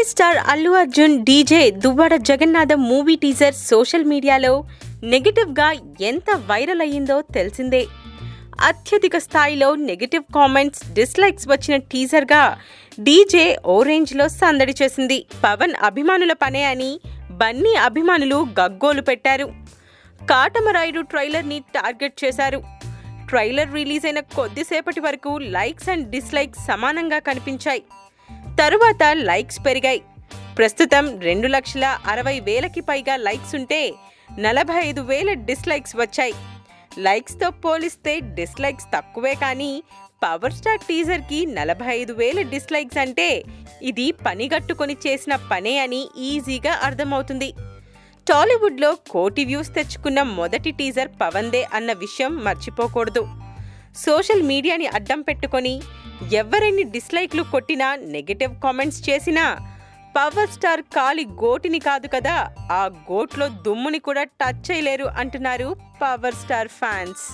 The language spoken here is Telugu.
Star Allu Arjun DJ Duvvada Jagannatham movie teaser social మీడియాలో నెగటివ్గా ఎంత వైరల్ అయ్యిందో తెలిసిందే. అత్యధిక స్థాయిలో నెగటివ్ కామెంట్స్, డిస్లైక్స్ వచ్చిన టీజర్గా డీజే ఓ రేంజ్లో సందడి చేసింది. పవన్ అభిమానుల పనే అని బన్నీ అభిమానులు గగ్గోలు పెట్టారు. కాటమరాయుడు ట్రైలర్ని టార్గెట్ చేశారు. ట్రైలర్ రిలీజ్ అయిన కొద్దిసేపటి వరకు లైక్స్ అండ్ డిస్లైక్స్ సమానంగా కనిపించాయి. తరువాత లైక్స్ పెరిగాయి. ప్రస్తుతం 2,60,000కి పైగా లైక్స్ ఉంటే 45,000 డిస్లైక్స్ వచ్చాయి. లైక్స్తో పోలిస్తే డిస్లైక్స్ తక్కువే, కానీ పవర్ స్టార్ టీజర్కి 45,000 డిస్లైక్స్ అంటే ఇది పనిగట్టుకొని చేసిన పనే అని ఈజీగా అర్థమవుతుంది. టాలీవుడ్లో 1 కోటి వ్యూస్ తెచ్చుకున్న మొదటి టీజర్ పవన్దే అన్న విషయం మర్చిపోకూడదు. సోషల్ మీడియాని అడ్డం పెట్టుకొని ఎవరెన్ని డిస్లైక్లు కొట్టినా, నెగటివ్ కామెంట్స్ చేసినా పవర్ స్టార్ కాలి గోటిని కాదు కదా, ఆ గోట్లో దుమ్ముని కూడా టచ్ చేయలేరు అంటున్నారు పవర్ స్టార్ ఫ్యాన్స్.